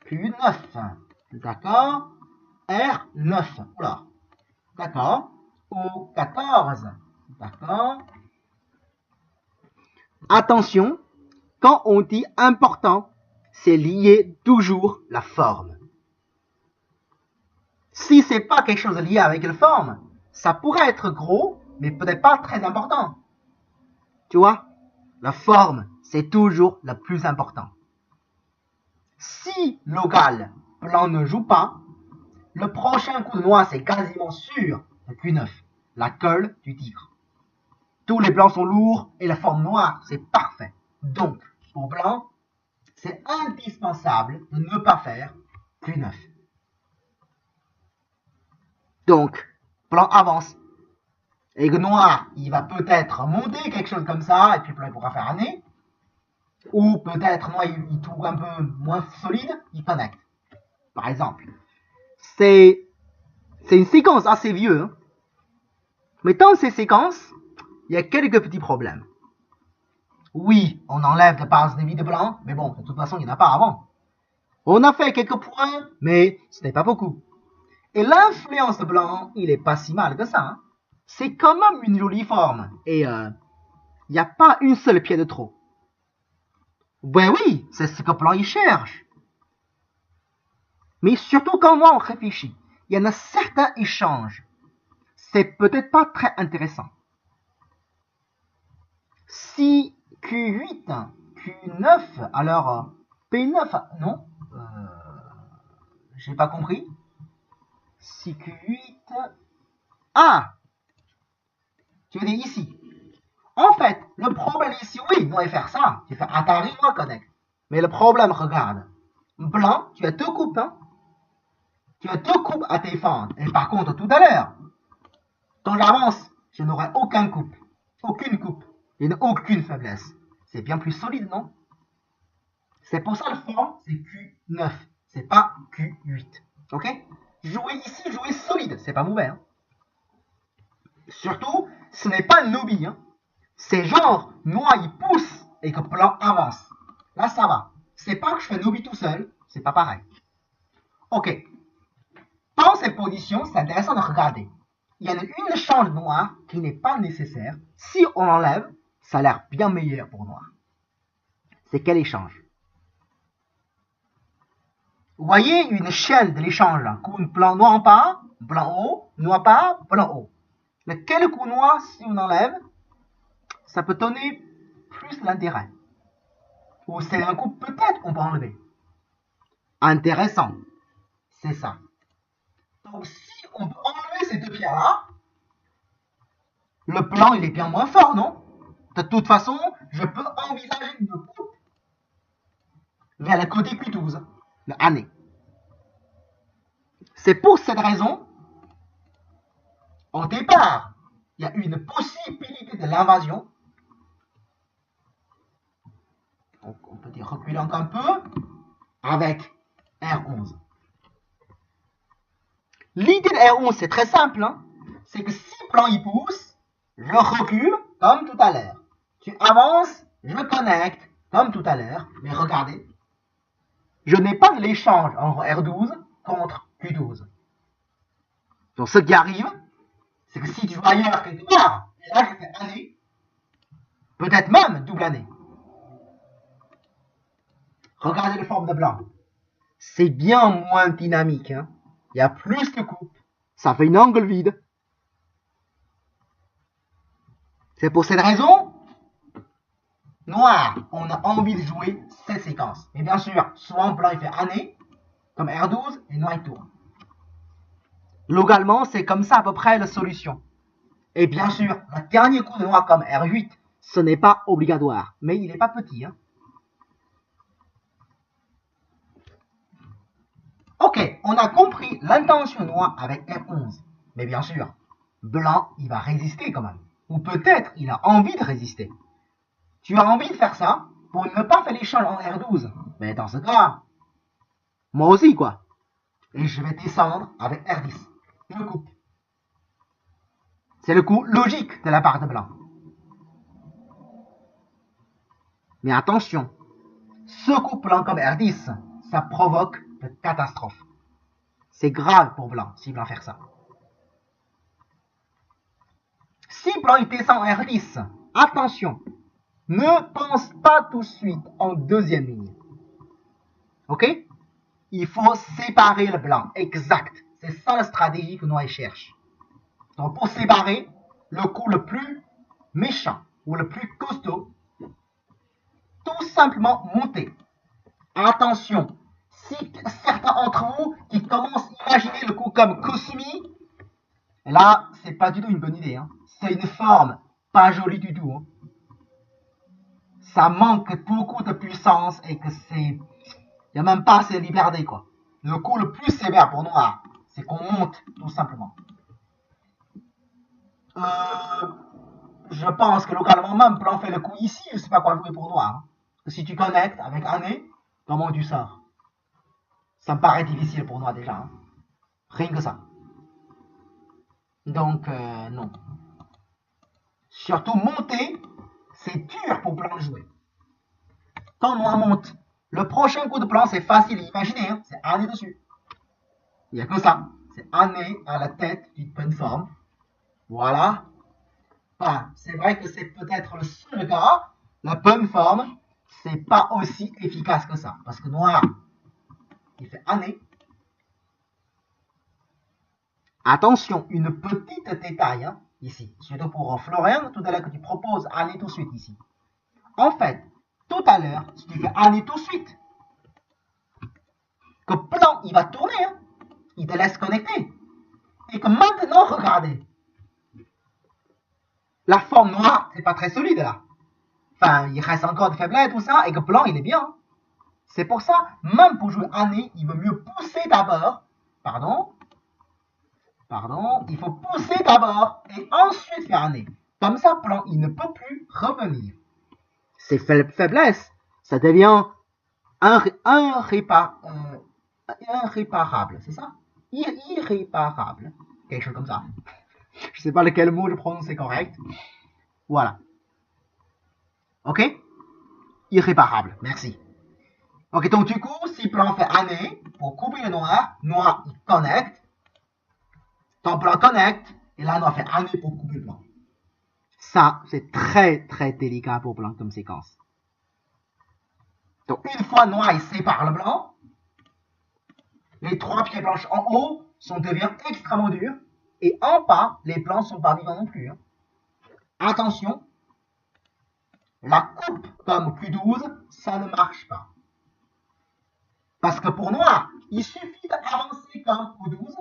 Q9, d'accord? R9, oula, d'accord? O14, d'accord? Attention, quand on dit important, c'est lié toujours la forme. Si c'est pas quelque chose lié avec la forme, ça pourrait être gros, mais peut-être pas très important. Tu vois, la forme, c'est toujours le plus important. Si local, blanc ne joue pas, le prochain coup de noir, c'est quasiment sûr le Q9, la queue du tigre. Tous les blancs sont lourds et la forme noire, c'est parfait. Donc, pour blanc, c'est indispensable de ne pas faire Q9. Donc, blanc avance. Et le noir, il va peut-être monter quelque chose comme ça, et puis blanc pourra faire un nez. Ou peut-être noir, il trouve un peu moins solide, il connecte. Par exemple. C'est une séquence assez vieux. Hein. Mais dans ces séquences, il y a quelques petits problèmes. Oui, on enlève des passes de vie de blanc, mais bon, de toute façon, il n'y en a pas avant. On a fait quelques points, mais ce n'est pas beaucoup. Et l'influence de blanc, il est pas si mal que ça. Hein. C'est quand même une jolie forme. Et il n'y a pas une seule pied de trop. Ben oui, c'est ce que blanc il cherche. Mais surtout quand moi on réfléchit, il y en a certains échanges. C'est peut-être pas très intéressant. Si Q8, Q9, alors P9, non, j'ai pas compris. 6Q8. Ah, tu veux dire ici. En fait, le problème ici, oui, nous allons faire ça. Tu fais Atari, moi connect. Mais le problème, regarde. Blanc, tu as deux coupes, hein. Tu as deux coupes à défendre. Et par contre, tout à l'heure, quand j'avance, je n'aurai aucune coupe. Aucune coupe. Il n'y a aucune faiblesse. C'est bien plus solide, non? C'est pour ça le forme, c'est Q9. C'est pas Q8. Ok? Jouer ici, jouer solide. C'est pas mauvais, hein. Surtout, ce n'est pas Nobi, hein. C'est genre, noir il pousse et que blanc avance. Là, ça va. C'est pas que je fais Nobi tout seul. C'est pas pareil. Ok. Dans ces positions, c'est intéressant de regarder. Il y en a une change noire qui n'est pas nécessaire. Si on l'enlève, ça a l'air bien meilleur pour noir. C'est quel échange? Vous voyez une chaîne de l'échange là. Coup blanc noir en bas, blanc haut, noir bas, blanc haut. Lequel coup noir, si on enlève, ça peut donner plus l'intérêt. Ou c'est un coup peut-être qu'on peut enlever. Intéressant. C'est ça. Donc si on peut enlever ces deux pierres-là, le blanc il est bien moins fort, non? De toute façon, je peux envisager une coupe vers le côté Q12, le année. C'est pour cette raison, au départ, il y a une possibilité de l'invasion. Donc on peut dire reculer encore un peu avec R11. L'idée de R11, c'est très simple, hein? C'est que si blanc il pousse, je recule comme tout à l'heure. Tu avances, je connecte comme tout à l'heure. Mais regardez, je n'ai pas de l'échange entre R12 contre Q12. Donc ce qui arrive, c'est que si tu vois ailleurs quelque part, et là je fais année, peut-être même double année. Regardez les formes de blanc. C'est bien moins dynamique, hein? Il y a plus de coupes. Ça fait une angle vide. C'est pour cette raison, noir, on a envie de jouer cette séquence. Mais bien sûr, soit blanc il fait année, comme R12, et noir il tourne. Localement, c'est comme ça à peu près la solution. Et bien sûr, le dernier coup de noir comme R8, ce n'est pas obligatoire. Mais il n'est pas petit, hein. Ok, on a compris l'intention noire avec R11. Mais bien sûr, blanc, il va résister quand même. Ou peut-être il a envie de résister. Tu as envie de faire ça pour ne pas faire l'échange en R12. Mais dans ce cas, moi aussi quoi. Et je vais descendre avec R10. Je coupe. C'est le coup logique de la part de blanc. Mais attention, ce coup blanc comme R10, ça provoque de catastrophe. C'est grave pour blanc si blanc fait ça. Si blanc il descend en R10, attention, ne pense pas tout de suite en deuxième ligne. Ok? Il faut séparer le blanc. Exact. C'est ça la stratégie que nous cherchons. Donc pour séparer, le coup le plus méchant ou le plus costaud, tout simplement monter. Attention, si certains d'entre vous qui commencent à imaginer le coup comme Kusumi, là, c'est pas du tout une bonne idée. Hein. C'est une forme pas jolie du tout. Hein. Ça manque beaucoup de puissance et que c'est... Il n'y a même pas assez de liberté, quoi. Le coup le plus sévère pour noir, c'est qu'on monte, tout simplement. Je pense que localement même, blanc fait le coup ici, je ne sais pas quoi jouer pour noir. Hein. Si tu connectes avec année, comment tu sors? Ça me paraît difficile pour noir déjà. Hein. Rien que ça. Donc, non. Surtout monter, c'est dur pour blanc de jouer. Quand noir monte, le prochain coup de blanc, c'est facile. Imaginez, hein, c'est année dessus. Il n'y a que ça. C'est année à la tête d'une bonne forme. Voilà. Enfin, c'est vrai que c'est peut-être le seul cas. La bonne forme, c'est pas aussi efficace que ça. Parce que noir, il fait année. Attention, une petite détail hein, ici. Surtout pour Florian, tout à l'heure que tu proposes année tout de suite ici. En fait, tout à l'heure, si tu fais année tout de suite, que blanc, il va tourner. Hein, il te laisse connecter. Et que maintenant, regardez. La forme noire, c'est pas très solide là. Enfin, il reste encore des faiblesses et tout ça, et que blanc, il est bien. C'est pour ça, même pour jouer année, il vaut mieux pousser d'abord. Pardon, il faut pousser d'abord et ensuite faire année. Comme ça, blanc, il ne peut plus revenir. Ces faiblesses, ça devient irréparable, c'est ça? Irréparable. Quelque chose comme ça. Je sais pas lequel mot je prononce correct. Voilà. Ok? Irréparable, merci. Ok, donc du coup, si blanc fait année, pour couper le noir, noir il connecte, quand blanc connecte, et là noir fait année pour couper le blanc. Ça, c'est très très délicat pour blanc comme séquence. Donc une fois noir il sépare le blanc, les trois pieds blanches en haut deviennent extrêmement durs, et en bas, les blancs ne sont pas vivants non plus. Hein. Attention, la coupe comme Q12, ça ne marche pas. Parce que pour noir, il suffit d'avancer comme Q12,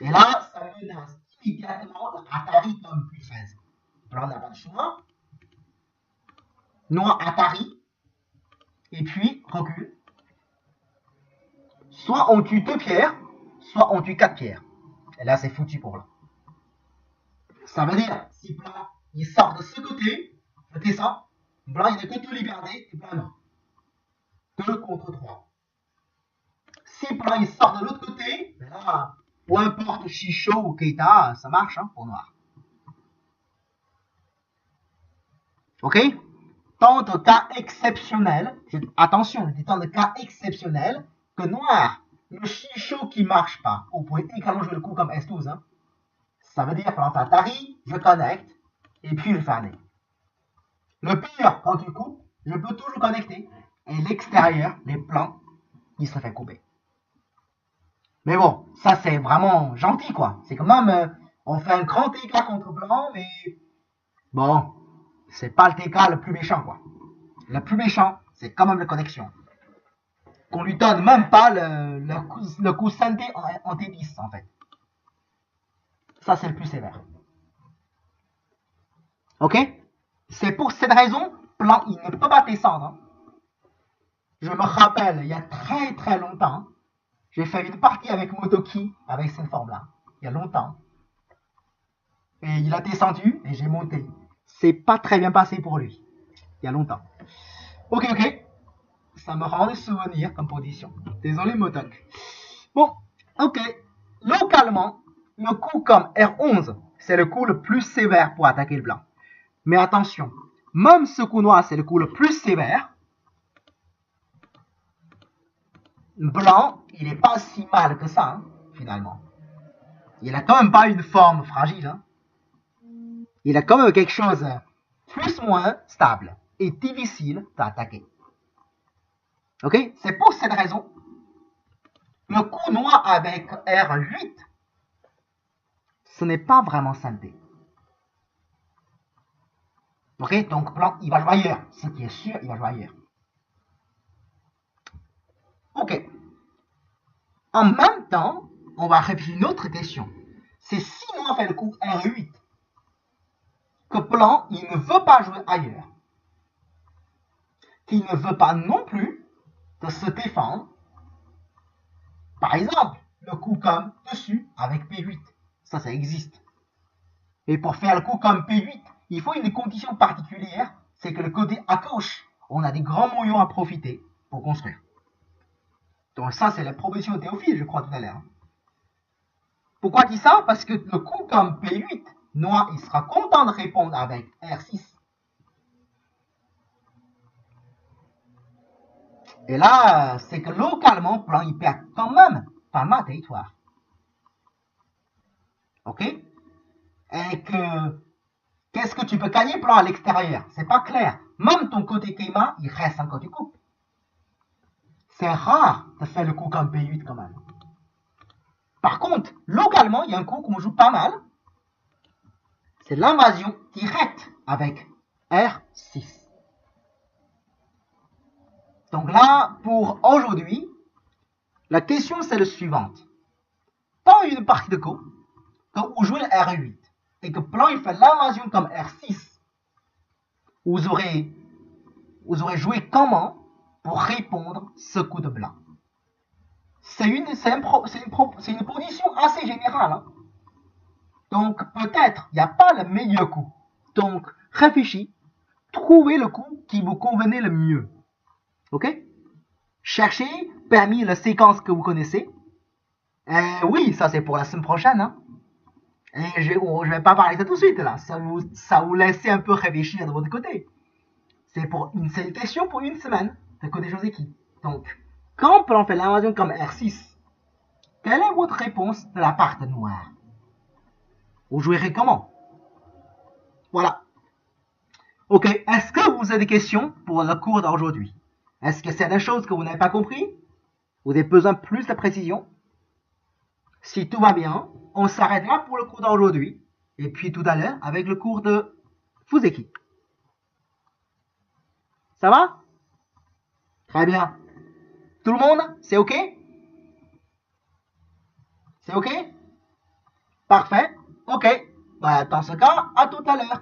et là, ça menace immédiatement Atari comme Q13. Blanc n'a pas de choix. Noir Atari, et puis recule. Soit on tue 2 pierres, soit on tue 4 pierres. Et là, c'est foutu pour blanc. Ça veut dire, si blanc, il sort de ce côté, je descends, blanc, il n'a que 2 libertés, et blanc, non. 2 contre 3. Si blanc, il sort de l'autre côté, là, peu importe Chicho ou Keita, ça marche hein, pour noir. Ok? Tant de cas exceptionnels, attention, je dis tant de cas exceptionnels, que noir, le Chicho qui marche pas, vous pouvez également jouer le coup comme S12. Hein. Ça veut dire, par exemple, Atari, je connecte, et puis je fais année. Le pire, quand tu coupes, je peux toujours connecter, et l'extérieur, les plans, il se fait couper. Mais bon, ça c'est vraiment gentil quoi. C'est quand même, on fait un grand dégât contre blanc, mais bon, c'est pas le dégât le plus méchant quoi. Le plus méchant, c'est quand même la connexion. Qu'on lui donne même pas le coup scindé en T10 en fait. Ça c'est le plus sévère. Ok? C'est pour cette raison, blanc il ne peut pas descendre. Hein. Je me rappelle, il y a très très longtemps, j'ai fait une partie avec Motoki, avec cette forme-là. Il y a longtemps. Et il a descendu et j'ai monté. C'est pas très bien passé pour lui. Il y a longtemps. Ok. Ça me rend des souvenirs comme position. Désolé, Motok. Bon, ok. Localement, le coup comme R11, c'est le coup le plus sévère pour attaquer le blanc. Mais attention, même ce coup noir, c'est le coup le plus sévère. Blanc, il n'est pas si mal que ça, hein, finalement. Il a quand même pas une forme fragile. Hein. Il a quand même quelque chose plus ou moins stable et difficile d'attaquer. Ok? C'est pour cette raison, le coup noir avec R8, ce n'est pas vraiment synthé. Ok? Donc blanc, il va jouer ailleurs. Ce qui est sûr, il va jouer ailleurs. Ok. En même temps, on va réfléchir une autre question. C'est si noir fait le coup R8 que blanc, il ne veut pas jouer ailleurs. Qu'il ne veut pas non plus de se défendre. Par exemple, le coup comme dessus avec P8. Ça existe. Et pour faire le coup comme P8, il faut une condition particulière, c'est que le côté à gauche, on a des grands moyens à profiter pour construire. Donc ça, c'est la proposition de Théophile, je crois, tout à l'heure. Pourquoi dit ça? Parce que le coup comme P8, noir, il sera content de répondre avec R6. Et là, c'est que localement, blanc, il perd quand même pas mal de territoire. Ok? Et que, qu'est-ce que tu peux gagner blanc à l'extérieur? C'est pas clair. Même ton côté Keima, il reste encore du coup. C'est rare de faire le coup comme P8 quand même. Par contre, localement, il y a un coup qu'on joue pas mal. C'est l'invasion directe avec R6. Donc là, pour aujourd'hui, la question c'est le suivante. dans une partie de Go, quand vous jouez le R8 et que plan il fait l'invasion comme R6, vous aurez joué comment pour répondre ce coup de blanc. C'est une position assez générale. Hein. Donc peut-être il n'y a pas le meilleur coup. Donc réfléchis, trouvez le coup qui vous convenait le mieux. Ok? Cherchez parmi les séquences que vous connaissez. Oui, ça c'est pour la semaine prochaine. Hein. Et je vais pas parler de ça tout de suite là. Ça vous laisse un peu réfléchir de votre côté. C'est une question pour une semaine de côté Joseki. Donc, quand on fait l'invasion comme R6, quelle est votre réponse de la part noire? Vous jouerez comment? Voilà. Ok, est-ce que vous avez des questions pour le cours d'aujourd'hui? Est-ce que c'est des choses que vous n'avez pas compris? Vous avez besoin de plus de précision? Si tout va bien, on s'arrêtera pour le cours d'aujourd'hui. Et puis tout à l'heure avec le cours de Fuseki. Ça va? Très bien. Tout le monde, c'est ok? C'est ok? Parfait. Ok. Bah, dans ce cas, à tout à l'heure.